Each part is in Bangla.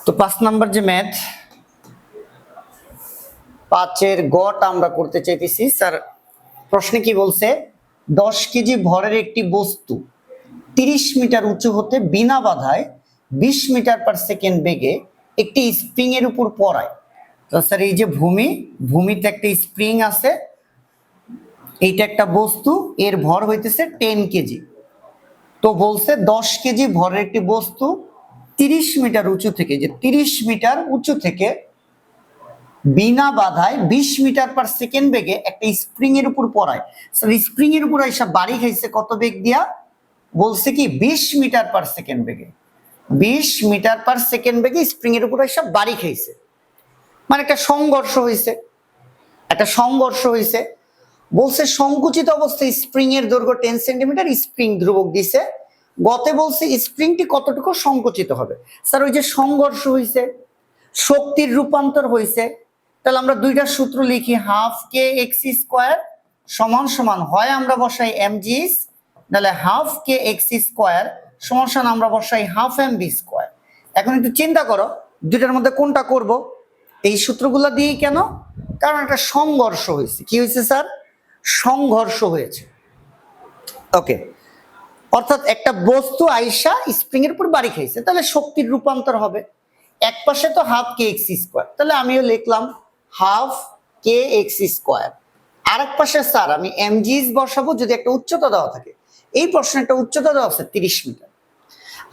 তো 5 নাম্বার যে ম্যাথ 5-এর গটা আমরা করতে চাইতেছি স্যার। প্রশ্নে কি বলছে, 10 কেজি ভরের একটি বস্তু 30 মিটার উঁচু হতে বিনা বাধায় 20 মিটার পার সেকেন্ড বেগে একটি স্প্রিং এর উপর পড়ায়। তো স্যার এই যে ভূমিতে একটা স্প্রিং আছে, এইটা একটা বস্তু, এর ভর হইতেছে 10 কেজি। তো বলছে 10 কেজি ভরের একটি বস্তু 30 মিটার উঁচু থেকে, যে 30 মিটার উঁচু থেকে বিনা বাধায় 20 মিটার পার সেকেন্ড বেগে একটা স্প্রিং এর উপর পড়ায়। স্যার স্প্রিং এর উপর এসব বাড়ি খাইছে কত বেগ দিয়া? বলছে কি 20 মিটার পার সেকেন্ড বেগে। 20 মিটার পার সেকেন্ড বেগে স্প্রিং এর উপর এসব বাড়ি খাইছে, মানে একটা সংঘর্ষ হয়েছে। বলছে সংকুচিত অবস্থায় স্প্রিং এর দৈর্ঘ্য 10 সেন্টিমিটার, স্প্রিং ধ্রুবক দিছে। গতে বলছে স্প্রিংটি কতটুকু সংকুচিত হবে। স্যার ওই যে সংঘর্ষ হয়েছে, শক্তির রূপান্তর হয়েছে, তাহলে আমরা দুইটা সূত্র লিখি, হাফ কে এক্স স্কোয়ার সমান সমান, হয় আমরা বসাই mg, নাহলে হাফ কে এক্স স্কোয়ার সমান সমান আমরা বসাই হাফ mv স্কোয়ার। এখন একটু চিন্তা করো দুইটার মধ্যে কোনটা করব। এই সূত্রগুলো দিয়েই কেন? কারণ একটা সংঘর্ষ হয়েছে। কি হয়েছে স্যার? সংঘর্ষ হয়েছে। ওকে, অর্থাৎ একটা বস্তু আইসা স্প্রিং এর উপর বাড়ি খাইছে, তাহলে শক্তির রূপান্তর হবে। এক পাশে তো হাফ কে এক্স স্কোয়ার, তাহলে আমিও লিখলাম হাফ কে এক্স স্কোয়ার। আর এক পাশে স্যার আমি mg বসাবো যদি একটা উচ্চতা দেওয়া থাকে। এই প্রশ্নে একটা উচ্চতা দেওয়া আছে 30 মিটার।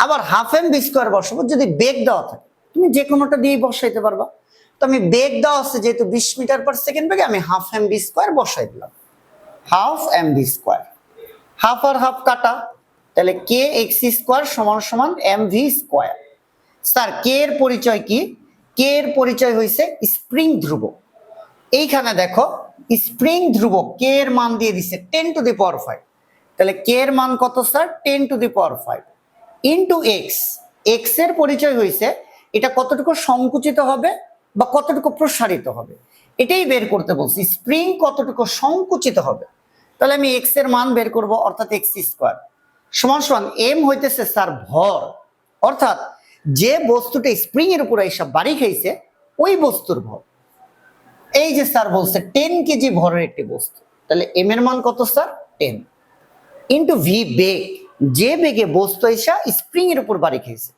আবার হাফ mv স্কোয়ার বসাবো যদি বেগ দেওয়া থাকে, তুমি যে কোনোটা দিয়ে বসাইতে পারবা। তো আমি বেগ দেওয়া আছে যেহেতু 20 মিটার পার সেকেন্ড বেগে, আমি হাফ mv স্কোয়ার বসাই দিলাম। হাফ mv স্কোয়ার, হাফ আর হাফ কাটা, তাহলে কে এক্স স্কোয়ার সমান সমান mv স্কোয়ার। স্যার কে এর পরিচয় কি? কে এর পরিচয় হইছে স্প্রিং ধ্রুবক। এইখানে দেখো স্প্রিং ধ্রুবক কে এর মান দিয়ে দিছে 10 টু দি পাওয়ার 5। তাহলে কে এর মান কত sir? 10 to the power 5 into x. X এর পরিচয় হইছে এটা কতটুকু সংকুচিত হবে বা কতটুকু প্রসারিত হবে, এটাই বের করতে বলছি, স্প্রিং কতটুকু সংকুচিত হবে। তাহলে আমি এক্স এর মান বের করব, অর্থাৎ এক্স স্কোয়ার সমান সমান এম হইতেছে স্যার ভর, অর্থাৎ যে বস্তুটা স্প্রিং এর উপরে এসব বাড়ি খাইছে ওই বস্তুর ভর। এই যে স্যার বলছে 10 কেজি ভরের একটি বস্তু, তাহলে এম এর মান কত স্যার? 10 ইন্টু ভি বেগ, যে বেগে বস্তু এসা স্প্রিং এর উপর বাড়ি খাইছে।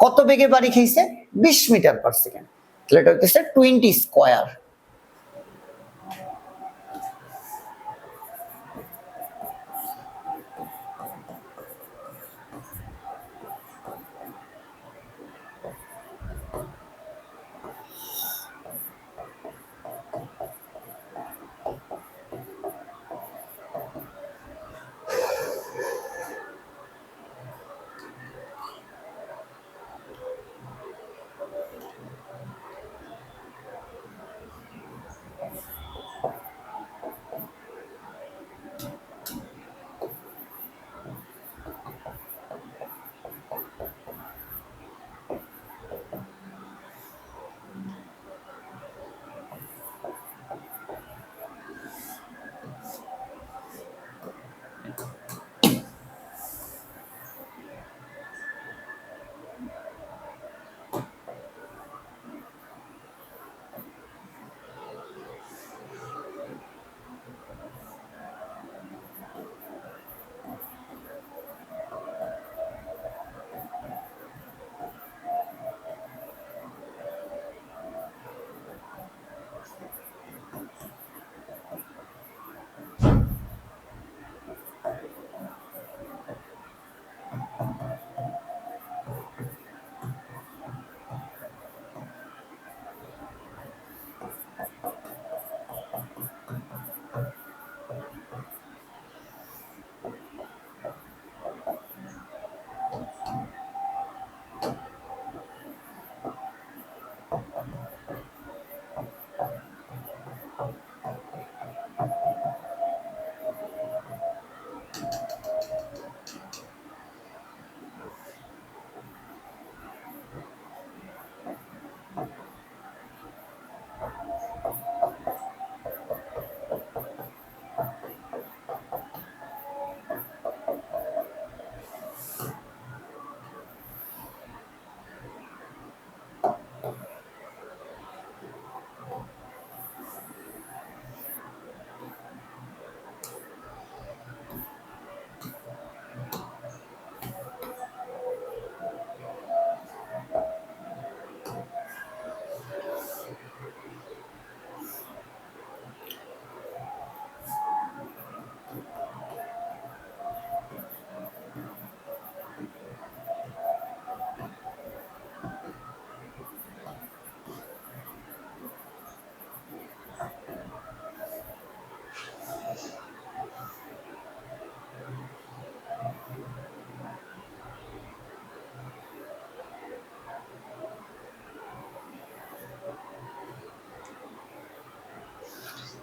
কত বেগে বাড়ি খাইছে? 20 মিটার পার সেকেন্ড, তাহলে এটা হচ্ছে 20 স্কোয়ার।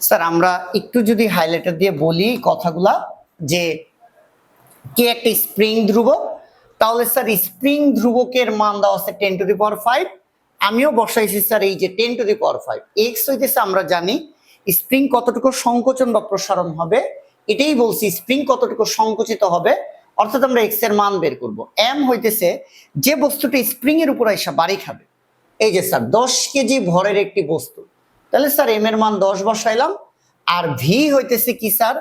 স্যার আমরা একটু যদি হাইলাইটার দিয়ে বলি কথাগুলা, যে কে একটা স্প্রিং ধ্রুবক, তাহলে স্যার স্প্রিং ধ্রুবকের মান দেওয়া আছে 10⁵, আমিও বসাইছি স্যার এই যে 10⁵। এক্স হইতেছে আমরা জানি স্প্রিং কতটুকু সংকোচন বা প্রসারণ হবে, এটাই বলছি স্প্রিং কতটুকু সংকুচিত হবে, অর্থাৎ আমরা এক্স এর মান বের করব। এম হইতেছে যে বস্তুটা স্প্রিং এর উপর এসে বাড়ি খাবে, এই যে স্যার 10 কেজি ভরের একটি বস্তু, তাহলে স্যার এম এর মান 10 বসাইলাম। আর ভি হইতেছে কি স্যার,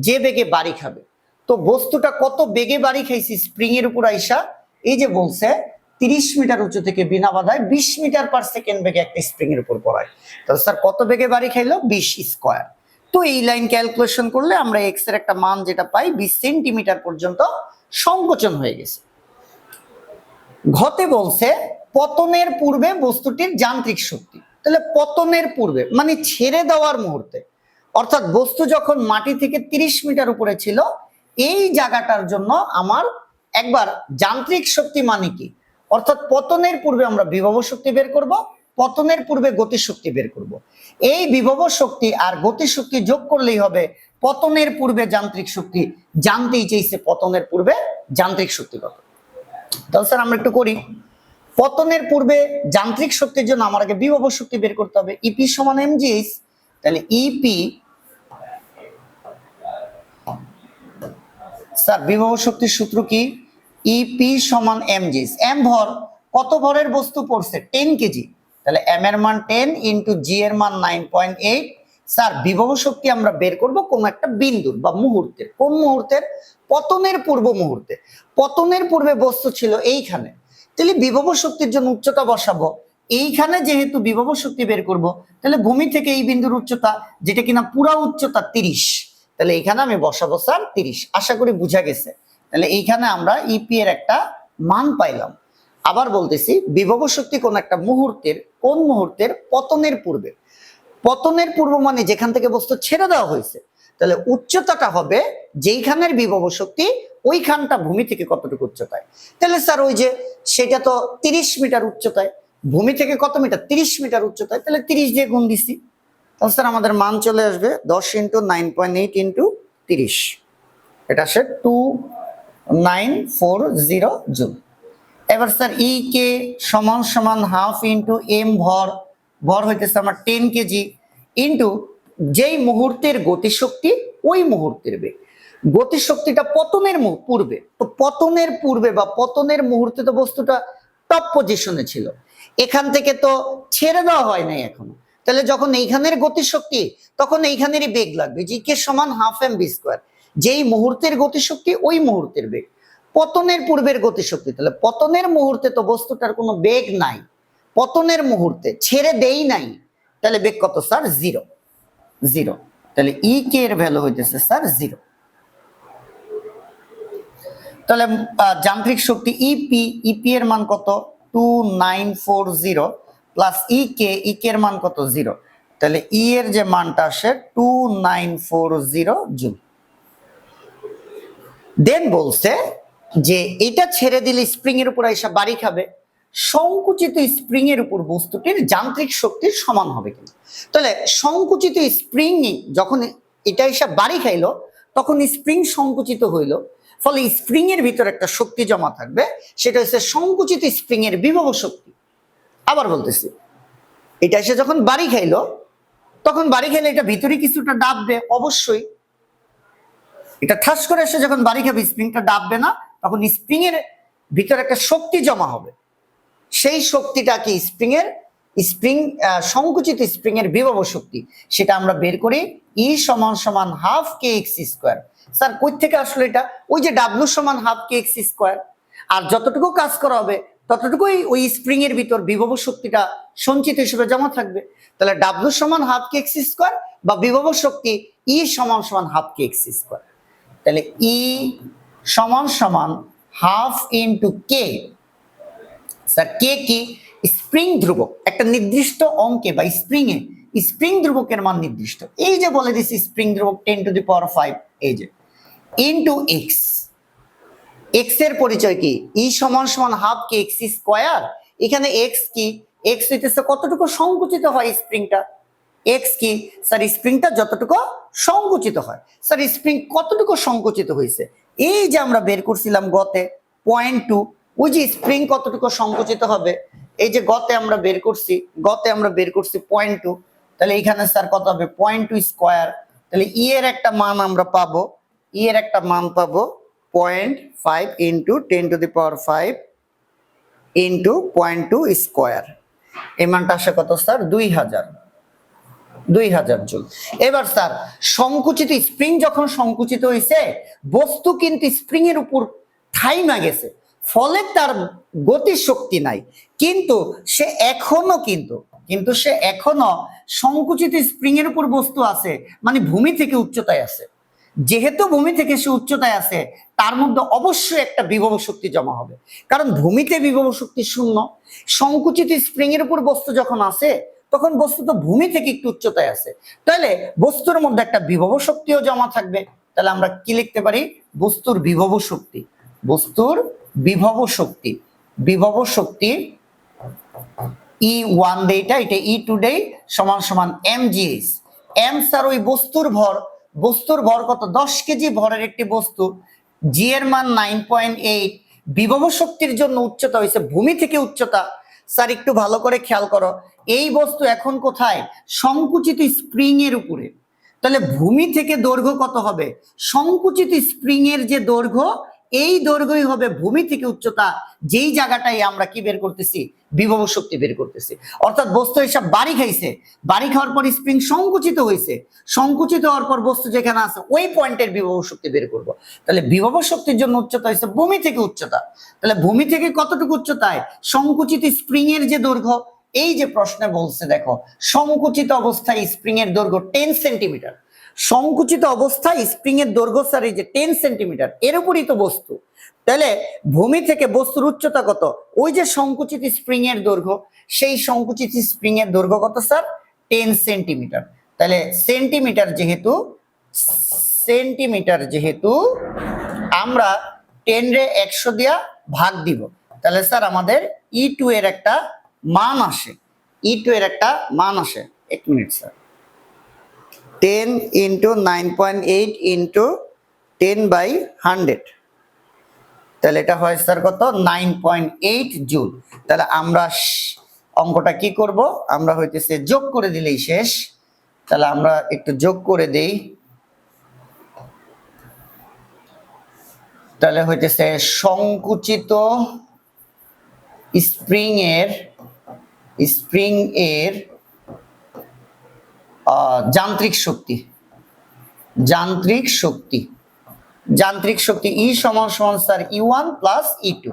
যে বেগে বাড়ি খাবে, তো বস্তুটা কত বেগে বাড়ি খাইছি স্প্রিং এর উপর আইসা, এই যে বলছে 30 মিটার উঁচু থেকে বিনা বাধায় 20 মিটার পার সেকেন্ড বেগে একটা স্প্রিং এর উপর পড়ায়, তাহলে স্যার কত বেগে বাড়ি খাইলো 20 স্কয়ার। তো এই লাইন ক্যালকুলেশন করলে আমরা এক্স এর একটা মান যেটা পাই 20 সেন্টিমিটার পর্যন্ত সংকোচন হয়ে গেছে। ঘতে বলছে পতনের পূর্বে বস্তুটির যান্ত্রিক শক্তি, তাহলে পতনের পূর্বে মানে ছেড়ে দেওয়ার মুহূর্তে, অর্থাৎ বস্তু যখন মাটি থেকে 30 মিটার উপরে ছিল, এই জায়গাটার জন্য আমার একবার যান্ত্রিক শক্তি মানে কি, অর্থাৎ পতনের পূর্বে আমরা বিভব শক্তি বের করব, পতনের পূর্বে গতি শক্তি বের করব। এই বিভব শক্তি আর গতি শক্তি যোগ করলেই হবে পতনের পূর্বে যান্ত্রিক শক্তি। জানতেই চাইছে পতনের পূর্বে যান্ত্রিক শক্তি কত, তাহলে স্যার আমরা একটু করি। পতনের পূর্বে যান্ত্রিক শক্তির জন্য আমার আগে বিভব শক্তি বের করতে হবে, ইপি সমান এমজিএইচ, তাহলে ইপি স্যার বিভব শক্তির সূত্র কি, ইপি সমান এমজিএইচ। এম ভর, কত ভরের বস্তু পড়ছে 10 কেজি, তাহলে এম এর মান 10 ইন্টু জি এর মান 9.8। স্যার বিভব শক্তি আমরা বের করব কোন একটা বিন্দুর বা মুহূর্তের, কোন মুহূর্তের, পতনের পূর্ব মুহূর্তে। পতনের পূর্বে বস্তু ছিল এইখানে, তাহলে বিভব শক্তির জন্য উচ্চতা বসাবো এইখানে, যেহেতু বিভব শক্তি বের করব, তাহলে ভূমি থেকে এই বিন্দুর উচ্চতা যেটা কিনা পুরা উচ্চতা 30, তাহলে এইখানে আমি বসাবো স্যার 30। আশা করি বুঝা গেছে। তাহলে এইখানে আমরা ইপি এর একটা মান পাইলাম। আবার বলতেছি বিভব শক্তি কোন একটা মুহূর্তের, কোন মুহূর্তের, পতনের পূর্বে। পতনের পূর্ব মানে যেখান থেকে বস্তু ছেড়ে দেওয়া হয়েছে, তাহলে উচ্চতাটা হবে যেইখানের বিভব শক্তি ওইখানটা ভূমি থেকে কতটুকু উচ্চতায়। তাহলে স্যার ওই যে সেটা তো 30 মিটার উচ্চতায়, ভূমি থেকে কত মিটার 30 মিটার উচ্চতায়, তাহলে 30 দিয়ে গুণ দিছি, তাহলে স্যার আমাদের মান চলে আসবে 10 ইন্টু 9.8 ইন্টু 30, এটা আসে 2940 জুল। এবার স্যার ই কে সমান সমান হাফ ইন্টু এম ভর, ভর হইতেছে আমার 10 কেজি, ইন্টু যেই মুহূর্তের গতিশক্তি ওই মুহূর্তের বেগ। গতিশক্তিটা পতনের পূর্বে, তো পতনের পূর্বে বা পতনের মুহূর্তে তো বস্তুটা টপ পজিশনে ছিল, এখান থেকে তো ছেড়ে দেওয়া হয় নাই এখনো, তাহলে যখন এইখানের গতিশক্তি তখন এইখানেরই বেগ লাগবে, জি কে সমান হাফ এম বি স্কোয়ার, যেই মুহূর্তের গতিশক্তি ওই মুহূর্তের বেগ। পতনের পূর্বের গতিশক্তি, তাহলে পতনের মুহূর্তে তো বস্তুটার কোনো বেগ নাই, পতনের মুহূর্তে ছেড়ে দেই নাই, তাহলে বেগ কত স্যার 0, 0, তাহলে ই কে এর ভ্যালু হইতেছে স্যার 0। তাহলে যান্ত্রিক শক্তি ইপি, ইপি এর মান কত 2940 প্লাস ই কে এর মান কত 0, তাহলে ই এর যে মানটা আসে 2940 জুল। দেন বলছে যে এটা ছেড়ে দিলে স্প্রিং এর উপর এসে বাড়ি খাবে, সংকুচিত স্প্রিং এর উপর বস্তুটির যান্ত্রিক শক্তির সমান হবে কিনা। তাহলে সংকুচিত স্প্রিং যখন এটা এসে বাড়ি খাইলো তখন স্প্রিং সংকুচিত হইলো, ফলে স্প্রিং এর ভিতর একটা শক্তি জমা থাকবে, সেটা হচ্ছে সংকুচিত স্প্রিং এর বিভব শক্তি। আবার বলতেছি এটা এসে যখন বাড়ি খাইলো, তখন বাড়ি খাইলে এটা ভিতরে কিছুটা ডাববে, অবশ্যই এটা ঠাস করে এসে যখন বাড়ি খাবে স্প্রিংটা ডাববে না, তখন স্প্রিং এর ভিতরে একটা শক্তি জমা হবে, সেই শক্তিটা কি স্প্রিং সংকুচিত স্প্রিং এর বিভব শক্তি, সেটা আমরা বের করি ই সমান সমান হাফ কে এক্স স্কোয়ার। স্যার কই থেকে আসলো এটা, ওই যে ডাব্লু সমান হাফ কে এক্স স্কোয়ার, আর যতটুকু কাজ করা হবে ততটুকুই ওই স্প্রিং এর ভিতর বিভব শক্তিটা সঞ্চিত হিসেবে জমা থাকবে। তাহলে ডাব্লু সমান হাফ কে এক্স স্কোয়ার বা বিভব শক্তি ই সমান সমান হাফ কে এক্স স্কোয়ার, তাহলে ই সমান সমান হাফ ইন্টু কে। স্যার কে কি, স্প্রিং ধ্রুবক, একটা নির্দিষ্ট অঙ্কে বা স্প্রিং এ স্প্রিং ধ্রুবকের মান নির্দিষ্ট, এই যে বলে দিছি স্প্রিং ধ্রুবক 10⁵, এই যে ইন্টু এক্স, এক্স এর পরিচয় কি ই সমান সমান হাফ কে এক্স স্কোয়ার, এখানে এক্স কি, এক্স হইতেছে কতটুকু সংকুচিত হয় স্প্রিংটা, এক্স কি স্যার স্প্রিংটা যতটুকু সংকুচিত হয়। স্যার স্প্রিং কতটুকু সংকুচিত হয়েছে, এই যে আমরা বের করছিলাম গতে 0.2, ওই যে স্প্রিং কতটুকু সংকুচিত হবে, এই যে গতে আমরা বের করছি 0.2, তাহলে এখানে স্যার কত হবে 0.2 স্কয়ার। তাহলে ই এর একটা মান আমরা পাবো, ই এর একটা মান পাবো 0.5 ইন্টু 10⁵ ইন্টু 0.2 স্কয়ার। এই মানটা আসে কত স্যার 2000 জুল। এবার স্যার সংকুচিত স্প্রিং যখন সংকুচিত হয়েছে, বস্তু কিন্তু স্প্রিং এর উপর থাইমা গেছে, ফলে তার গতি শক্তি নাই, কিন্তু সে এখনো সংকুচিত স্প্রিং এর উপর বস্তু আছে, মানে ভূমি থেকে উচ্চতায় আছে। যেহেতু ভূমি থেকে সে উচ্চতায় আছে, তার মধ্যে অবশ্যই একটা বিভব শক্তি জমা হবে, কারণ ভূমিতে বিভব শক্তি শূন্য। সংকুচিত স্প্রিং এর উপর বস্তু যখন আছে, তখন বস্তু তো ভূমি থেকে একটু উচ্চতায় আছে, তাহলে বস্তুর মধ্যে একটা বিভব শক্তিও জমা থাকবে। তাহলে আমরা কি লিখতে পারি, বস্তুর বিভব শক্তি, বিভব শক্তি E1 ডেটা, এটা E2 ডে সমান সমান mgh। m স্যার ওই বস্তুর ভর কত, 10 কেজি ভরের একটি বস্তু, জি এর মান 9.8, বিভব শক্তির জন্য উচ্চতা হয়েছে ভূমি থেকে উচ্চতা। স্যার একটু ভালো করে খেয়াল করো, এই বস্তু এখন কোথায়, সংকুচিত স্প্রিং এর উপরে। তাহলে ভূমি থেকে দৈর্ঘ্য কত হবে, সংকুচিত স্প্রিং এর যে দৈর্ঘ্য, এই দৈর্ঘ্যই হবে ভূমি থেকে উচ্চতা, যেই জায়গাটাই আমরা কি বের করতেছি, বিভব শক্তি বের করতেছি। অর্থাৎ বস্তু এসব বাড়ি খাইছে, বাড়ি খাওয়ার পর স্প্রিং সংকুচিত হয়েছে, সংকুচিত হওয়ার পর বস্তু যেখানে আছে ওই পয়েন্টের বিভব শক্তি বের করব। তাহলে বিভব শক্তির জন্য উচ্চতা হয়েছে ভূমি থেকে উচ্চতা। তাহলে ভূমি থেকে কতটুকু উচ্চতায়, সংকুচিত স্প্রিং এর যে দৈর্ঘ্য, এই যে প্রশ্নে বলছে দেখো, সংকুচিত অবস্থায় স্প্রিং এর দৈর্ঘ্য 10 সেন্টিমিটার। সংকুচিত অবস্থায় স্প্রিং এর দৈর্ঘ্য স্যার এই যে 10 সেন্টিমিটার, এর উপরই তো বস্তু। তাহলে ভূমি থেকে বস্তুর উচ্চতা কত, ওই যে সংকুচিত স্প্রিং এর দৈর্ঘ্য, সেই সংকুচিত স্প্রিং এর দৈর্ঘ্য কত স্যার 10 সেন্টিমিটার। তাহলে সেন্টিমিটার যেহেতু আমরা 10 রে 100 দিয়া ভাগ দিব, তাহলে স্যার আমাদের E2 এর একটা মান আসে, এক মিনিট স্যার, 10 ইন্টু 9.8 ইন্টু 10/100, তাহলে এটা হয় স্যার কত 9.8 জুল। তাহলে আমরা অঙ্কটা কি করব, আমরা হইতেছে যোগ করে দিলেই শেষ। তাহলে আমরা একটু যোগ করে দেই, তাহলে হইতেছে সংকুচিত স্প্রিং এর যান্ত্রিক ই সমান সমান স্যার E1 প্লাস E2।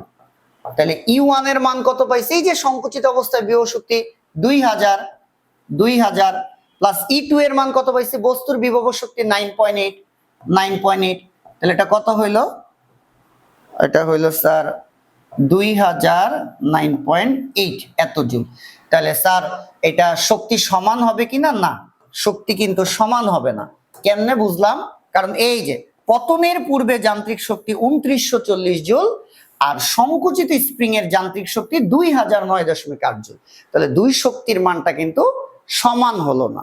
তাহলে E1 এর মান কত পাইছে, এই যে সংকুচিত অবস্থায় বিভব শক্তি 2000 প্লাস E2 এর মান কত পাইছে, বস্তুর বিভব শক্তি 9.8। তাহলে এটা কত হইলো, এটা হইলো স্যার 2000 9.8 এত জুল। তাহলে স্যার এটা শক্তি সমান হবে কিনা, না, শক্তি কিন্তু সমান হবে না। কেমনে বুঝলাম, কারণ এই যে পতনের পূর্বে যান্ত্রিক শক্তি 2940 জুল, আর সংকুচিত স্প্রিং এর যান্ত্রিক শক্তি 2009.8 জুল। তাহলে দুই শক্তির মানটা কিন্তু সমান হলো না।